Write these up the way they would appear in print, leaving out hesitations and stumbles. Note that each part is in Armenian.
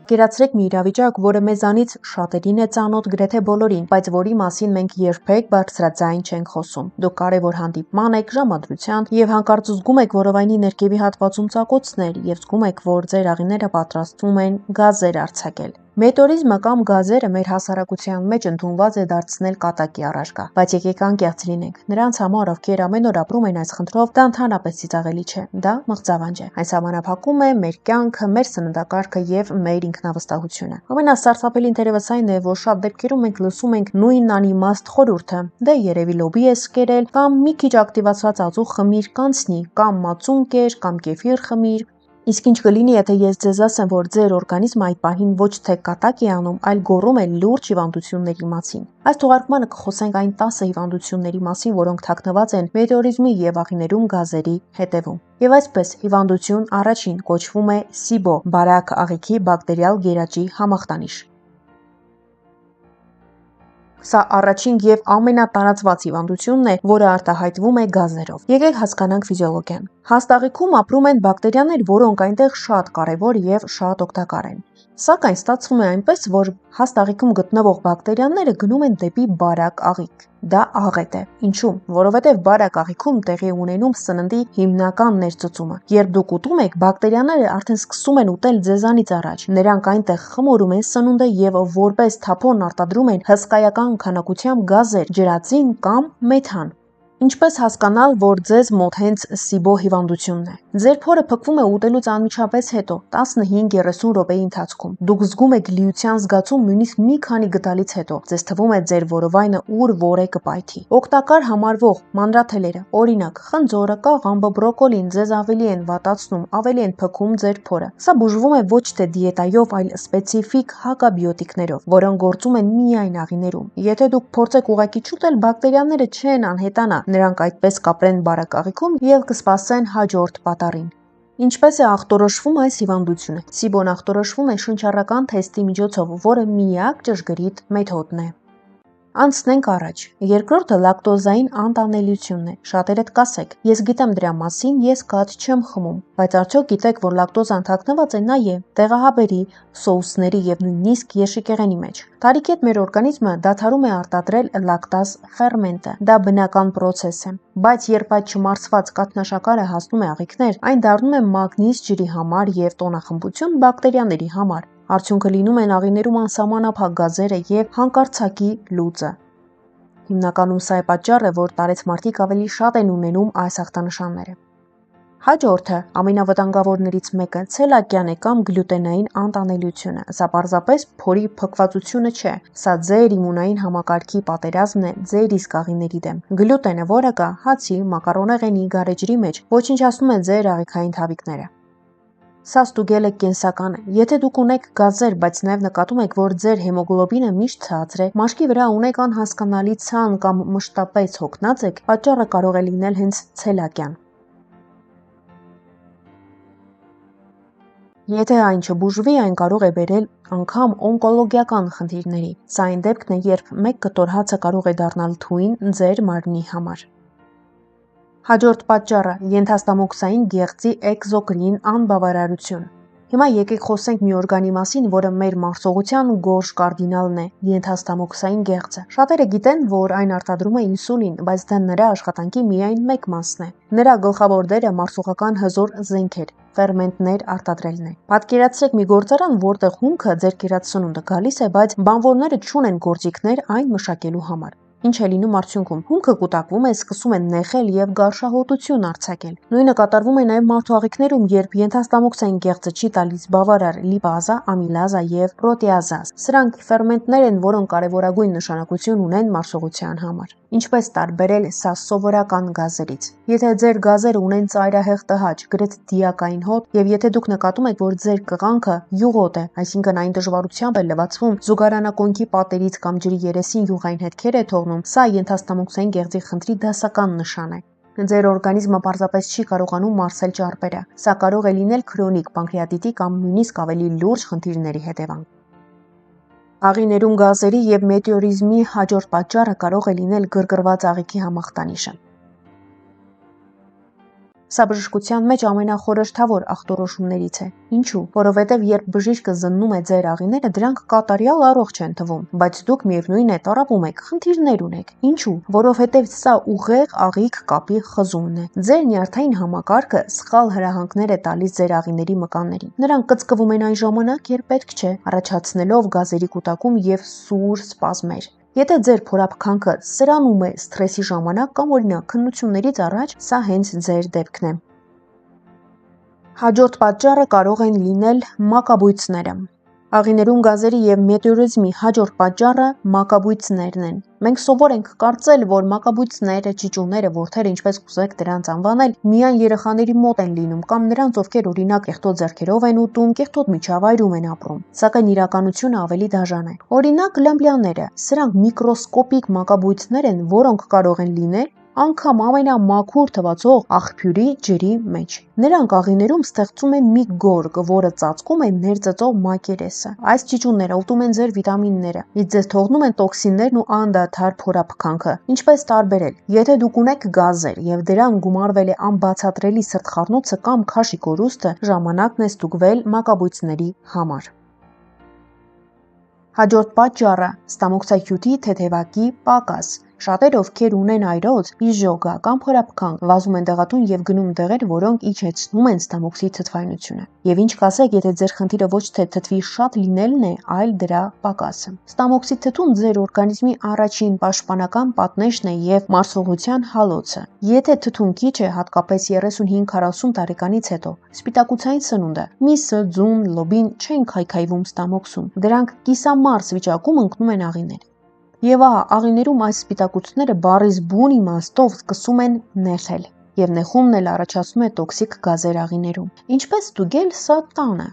Կերացրեք մի իրավիճակ, որը մեզանից շատերին է ծանոթ, գրեթե բոլորին, բայց որի մասին մենք երբեք բարձրաձայն չենք խոսում։ Դուք կարևոր հանդիպման եք, ժամադրության, եւ հանկարծ զգում եք որովայնի ներքևի հատվածում ծակոցներ եւ զգում եք, որ ձեր աղիները պատրաստվում են գազեր արձակել։ Մետեորիզմը կամ գազերը մեր հասարակության մեջ ընդունված է դարձնել կատակի առարկա, բայց եկեք անկեղծ լինենք։ Նրանց համար, ովքեր ամեն օր ապրում են այս խնդրով, դա ընդհանրապես ծիծաղելի չէ, դա մղձավանջ է։ Այն սահմանափակում է մեր կյանքը, մեր սննդակարգը եւ մեր ինքնավստահությունը։ Ամենասարսափելին թերևս այն է, որ շատ դեպքերում մենք լսում ենք նույն անիմաստ խորհուրդը՝ դե երևի լոբի ես կերել, կամ մի քիչ ակտիվացված ածուխ խմիր, կանցնի, կամ մածուն կեր, կամ կեֆիր խմիր։ Իսկ ինչ կլինի, եթե ես ձեզ ասեմ, որ ձեր օրգանիզմը այդ պահին ոչ թե կատակ է անում, այլ գոռում է լուրջ հիվանդությունների մասին։ Այս թողարկմանը կխոսենք այն 10 հիվանդությունների մասին, որոնք թաքնված են մետեորիզմի եւ աղիներում գազերի հետևում։ Եվ այսպես, հիվանդություն առաջին կոչվում է SIBO, բարակ աղիքի բակտերիալ գերաճի համախտանիշ։ Սա առաջին եւ ամենատարածված հիվանդությունն է, որը արտահայտվում է գազերով։ Եկեք հասկանանք ֆիզիոլոգիան։ Հաստաղիքում ապրում են բակտերիաներ, որոնք այնտեղ շատ կարևոր եւ շատ օգտակար են։ Սակայն ստացվում է այնպես, որ հաստաղիքում գտնվող բակտերիաները գնում են դեպի բարակ աղիք։ Դա աղետ է։ Ինչու՞։ Որովհետև բարակ աղիքում տեղի է ունենում սննդի հիմնական ներծծումը։ Երբ դուք ուտում եք, բակտերիաները արդեն սկսում են ուտել ձեզանից առաջ։ Նրանք այնտեղ խմորում են սնունդը եւ որպես թափոն արտադրում են հսկայական քանակությամբ գազեր, ջրածին կամ մեթան։ Ինչպես հասկանալ, որ ձեզ մոտ հենց SIBO հիվանդությունն է։ Ձեր փորը փքվում է ուտելուց անմիջապես հետո 15-30 րոպեի ընթացքում։ Դուք զգում եք լիության զգացում նույնիսկ մի քանի գդալից հետո։ Ձեզ թվում է ձեր որովայնը ուր որ է կպայթի։ Օգտակար համարվող մանրաթելերը, օրինակ, խնձորը, կաղամբը, բրոկոլին ձեզ ավելի են վատացնում, ավելի են փքում ձեր փորը։ Սա բուժվում է ոչ թե դիետայով, այլ սպეციფიկ հակաբիոտիկներով, որոնք գործում են միայն աղիներում։ Եթե դուք փորձեք ուղղակի չուտել, բակտերիաները չեն անհետանա։ Նրանք այդպես կապրեն բարակ աղիքում եւ կսպասեն հաջորդ պատառին։ Ինչպես է ախտորոշվում այս հիվանդությունը։ SIBO-ն ախտորոշվում է շնչառական թեստի միջոցով, որը միակ ճշգրիտ մեթոդն է։ Անցնենք առաջ։ Երկրորդը լակտոզային անտանելիությունն է։ Շատերդ կասեք, ես գիտեմ դրա մասին, ես կաթ չեմ խմում, բայց արդյոք գիտեք, որ լակտոզան թաքնված է նաեւ տեղահաբերի, սոուսների եւ նույնիսկ եշիկեղենի մեջ։ Տարիքի հետ մեր օրգանիզմը դադարում է արտադրել լակտազ ֆերմենտը։ Դա բնական պրոցես է, բայց երբ այդ չմարսված կաթնաշաքարը հասնում է աղիքներ, այն դառնում է մագնիս ջրի համար եւ տոնախմբություն բակտերիաների համար։ Արդյունքը լինում են աղիներում անսահմանափակ գազերը եւ հանկարծակի լուծը։ Հիմնականում սա է պատճառը, որ տարեցմարտիկ ավելի շատ են ունենում այս ախտանշանները։ Հաջորդը, ամենավտանգավորներից մեկը, ցելակիան է կամ գլյուտենային անտանելիությունը։ Սա պարզապես փորի փքվածությունը չէ, սա ձեր իմունային համակարգի պատերազմն է ձեր իսկ աղիների դեմ։ Գլյուտենը, որը կա հացի, մակարոնեղենի, գարեջրի մեջ, ոչնչացնում է ձեր աղիքային թավիկները։ Սա ստուգելը կենսական է։ Եթե դուք ունեք գազեր, բայց նաև նկատում եք, որ ձեր հեմոգլոբինը միշտ ցածր է, մաշկի վրա ունեք անհասկանալի ցան կամ մշտապես հոգնած եք, պատճառը կարող է լինել հենց ցելակիան։ Եթե այն չբուժվի, այն կարող է բերել անգամ օնկոլոգիական խնդիրների։ Սա այն դեպքն է, երբ մեկ կտոր հացը կարող է դառնալ թույն ձեր մարմնի համար։ Հաջորդ պատճառը՝ ենթաստամոքսային գեղձի էկզոկրին անբավարարություն։ Հիմա եկեք խոսենք մի օրգանի մասին, որը մեր մարսողության գորշ կարդինալն է՝ ենթաստամոքսային գեղձը։ Շատերը գիտեն, որ այն արտադրում է ինսուլին, բայց դա նրա աշխատանքի միայն մեկ մասն է։ Նրա գլխավոր դերը մարսողական հզոր զենքեր, ֆերմենտներ արտադրելն է։ Պատկերացրեք մի գործարան, որտեղ հումքը ձեր կերած սնունդը գալիս է, բայց բանվորները չունեն գործիքներ այն մշակելու համար։ Ինչ է լինում արդյունքում։ Հումքը կուտակվում է, սկսում է նեխել եւ գարշահոտություն արձակել։ Նույնը կատարվում է նաեւ մարդու աղիքներում, երբ ենթաստամոքսային գեղձը չի տալիս բավարար լիպազա, ամիլազա եւ պրոտեազազ։ Սրանք ֆերմենտներ են, որոնք կարևորագույն նշանակություն ունեն մարսողության համար։ Ինչպես տարբերել սա սովորական գազերից։ Եթե ձեր գազերը ունեն ծայրահեղ տհաճ, գրեթե դիակային հոտ, եւ եթե դուք նկատում եք, որ ձեր կղանքը յուղոտ է, այսինքն այն դժվարությամբ է լվացվում, զուգարանակոնքի պատերից կամ ջրի երեսին յուղային հետքեր է թողնում, սա ենթաստամոքսային գեղձի խնդրի դասական նշան է։ Ձեր օրգանիզմը պարզապես չի կարողանում մարսել ճարպերը։ Սա կարող է լինել քրոնիկ պանկրեատիտի կամ նույնիսկ ավելի լուրջ խնդիրների հետևանք։ Աղիներում գազերի եւ մետեորիզմի հաջորդ պատճառը կարող է լինել գրգռված աղիքի համախտանիշը։ Սա բժշկության մեջ ամենախորհրդավոր ախտորոշումներից է։ Ինչու՞։ Որովհետև երբ բժիշկը զննում է ձեր աղիները, դրանք կատարյալ առողջ են թվում, բայց դուք միևնույն է տառապում եք, խնդիրներ ունեք։ Ինչու՞։ Որովհետև սա ուղեղ աղիք կապի խզումն է։ Ձեր նյարդային համակարգը սխալ հրահանգներ է տալիս ձեր աղիների մկաններին։ Նրանք կծկվում են այն ժամանակ, երբ պետք չէ, առաջացնելով գազերի կուտակում և սուր սպազմեր։ Եթե ձեր փորափքանքը սրանում է սթրեսի ժամանակ կամ օրինակ քննություններից առաջ, սա հենց ձեր դեպքն է։ Հաջորդ պատճառը կարող են լինել մակաբույծները։ Աղիներում գազերի և մետեորիզմի հաջորդ պատճառը մակաբույծներն են։ Մենք սովոր ենք կարծել, որ մակաբույծները, ճիճուները, որդերը, ինչպես կուզեք դրանց անվանել, միայն երեխաների մոտ են լինում կամ նրանց, ովքեր օրինակ կեղտոտ ձեռքերով են ուտում, կեղտոտ միջավայրում են ապրում։ Սակայն իրականությունը ավելի դաժան է։ Օրինակ լամբլյանները, սրանք միկրոսկոպիկ մակաբույծներ են, որոնք կարող են լինել անգամ ամենամաքուր թվացող աղբյուրի ջրի մեջ։ Նրանք աղիներում ստեղծում են մի գորգ, որը ծածկում է ներծծող մակերեսը։ Այս ճիճուները ուտում են ձեր վիտամինները, իսկ ձեզ թողնում են տոքսիններն ու անդադար փորափքանքը։ Ինչպես տարբերել։ Եթե դուք ունեք գազեր և դրան գումարվել է անբացատրելի սրտխառնոցը կամ քաշի կորուստը, ժամանակն է ստուգվել մակաբույծների համար։ Հաջորդ պատճառը ստամոքսահյութի թեթևակի պակաս։ Շատերը, ովքեր ունեն այրոց, իժոգա կամ փորափքանք, վազում են դեղատուն և գնում դեղեր, որոնք իջեցնում են ստամոքսի թթվայնությունը։ Եվ ինչ կասեք, եթե ձեր խնդիրը ոչ թե թթվի շատ լինելն է, այլ դրա պակասը։ Ստամոքսի թթուն ձեր օրգանիզմի առաջին պաշտպանական պատնեշն է և մարսողության հալոցը։ Եթե թթուն քիչ է, հատկապես 35-40 տարեկանից հետո, սպիտակուցային սնունդը, միսը, ձուն, լոբին չեն քայքայվում ստամոքսում։ Դրանք կիսամարս վիճակում ընկնում են աղիներ։ Եվ ահա աղիներում այս սպիտակուցները բառից բուն իմաստով սկսում են նեխել։ Եվ նեխումն էլ առաջացնում է տոքսիկ գազեր աղիներում։ Ինչպես ստուգել սա տանը։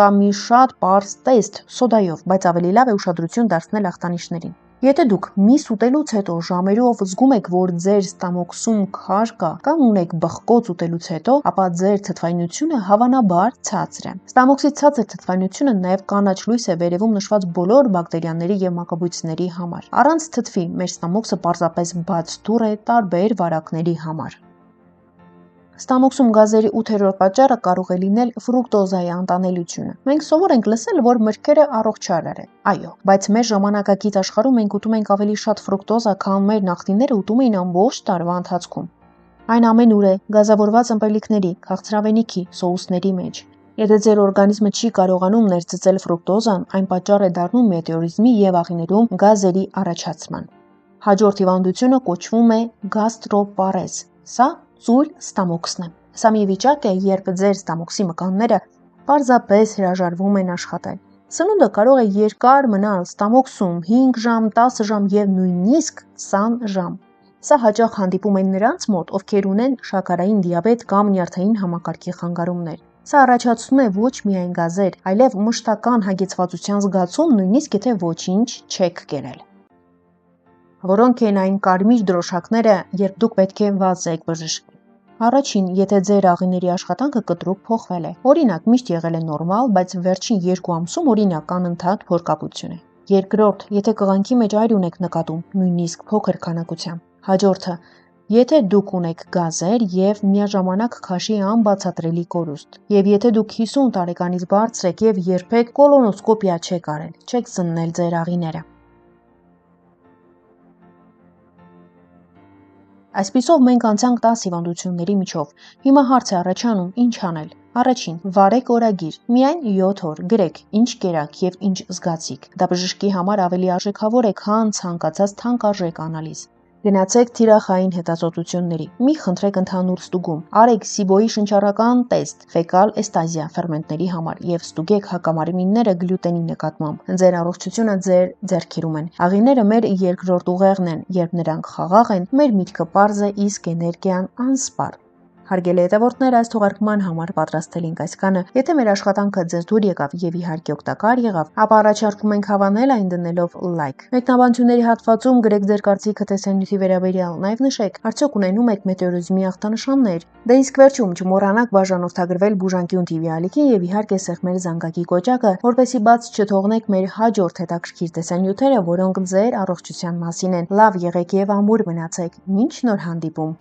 Կա մի շատ պարզ տեստ սոդայով, բայց ավելի լավ է ուշադրություն դարձնել ախտանիշներին։ Եթե դուք միս ուտելուց հետո ժամերով զգում եք, որ ձեր ստամոքսում քար կա, կամ ունեք բխկոց ուտելուց հետո, ապա ձեր թթվայնությունը հավանաբար ցածր է։ Ստամոքսի ցածր թթվայնությունը նաև կանաչ լույս է բերևում նշված բոլոր բակտերիաների և մակաբույծների համար։ Առանց թթվի մեր ստամոքսը պարզապես բաց դուռ է տարբեր վարակների համար։ Ստամոքսում գազերի 8-րդ պատճառը կարող է լինել ֆրուկտոզայի անտանելիությունը։ Մենք սովոր ենք լսել, որ մրգերը առողջարար են։ Այո, բայց մեր ժամանակակից աշխարհում մենք ուտում ենք ավելի շատ ֆրուկտոզա, քան մեր նախնիները ուտում էին ամբողջ տարվա ընթացքում։ Այն ամենուր է գազավորված ըմպելիքների, քաղցրավենիքի, սոուսների մեջ։ Եթե ձեր օրգանիզմը չի կարողանում ներծծել ֆրուկտոզան, այն պատճառ է դառնում մետեորիզմի և աղիներում գազերի առաջացման։ Հաջորդ հիվանդությունը կոչվում է գաստրոպարեզ։ Սա ծույլ ստամոքսն է։ Սա մի վիճակ է, երբ ձեր ստամոքսի մկանները պարզապես հրաժարվում են աշխատել։ Սնունդը կարող է երկար մնալ ստամոքսում 5 ժամ, 10 ժամ և նույնիսկ 20 ժամ։ Սա հաճախ հանդիպում է նրանց մոտ, ովքեր ունեն շաքարային դիաբետ կամ նյարդային համակարգի խանգարումներ։ Սա առաջացնում է ոչ միայն գազեր, այլև մշտական հագեցվածության զգացում, նույնիսկ եթե ոչինչ չեք կերել։ Որոնք են այն կարմիր դրոշակները, երբ դուք պետք է վազեք բժշկի։ Առաջին, եթե ձեր աղիների աշխատանքը կտրուկ փոխվել է։ Օրինակ, միշտ եղել է նորմալ, բայց վերջին 2 ամսում օրինակ անընդհատ փորկապություն է։ Երկրորդ, եթե կղանքի մեջ այր ունեք նկատում, նույնիսկ փոքր քանակությամբ։ Հաջորդը, եթե դուք ունեք գազեր և միաժամանակ քաշի անբացատրելի կորուստ։ Եվ եթե դուք 50 տարեկանից բարձր եք և երբեք կոլոնոսկոպիա չեք արել, չեք զննել ձեր աղիները։ Այսպիսով մենք անցանք 10 հիվանդությունների միջով։ Հիմա հարց է առաջանում՝ ինչ անել։ Առաջին, վարեք օրագիր, միայն 7 օր, գրեք ինչ կերաք և ինչ զգացիք։ Դա բժշկի համար ավելի արժեքավոր է, քան ցանկացած թանկարժեք անալիզ։ Գնացեք թիրախային հետազոտությունների։ Մի խնդրեք ընդհանուր ստուգում։ Արեք SIBO-ի շնչառական տեստ, ֆեկալ էստազիա ֆերմենտների համար և ստուգեք հակամարմինները գլյուտենի նկատմամբ։ Ձեր առողջությունը ձեր ձեռքերում է։ Աղիները մեր երկրորդ ուղեղն են, երբ նրանք խաղաղ են, մեր միտքը պարզ է, իսկ էներգիան անսպառ։ Հարգելի հետևորդներ, այս թողարկման համար պատրաստել ենք այսքանը։ Եթե մեր աշխատանքը ձեզ դուր եկավ եւ իհարկե օգտակար եղավ, ապա առաջարկում ենք հավանել այն դնելով լայք։ Մեկնաբանությունների հատվածում գրեք ձեր կարծիքը տեսանյութի վերաբերյալ, նաեւ նշեք, արդյոք ունենում եք մետեորիզմի ախտանշաններ։ Դե իսկ վերջում չմոռանաք բաժանորդագրվել Բուժանկյուն TV ալիքին եւ իհարկե սեղմել զանգակի կոճակը, որպեսզի բաց չթողնեք մեր հաջորդ հետաքրքիր տեսանյութերը, որոնք ձեր առողջության մասին են։ Լավ եղեք եւ ամուր մնացեք։ Մինչ նոր հանդիպում։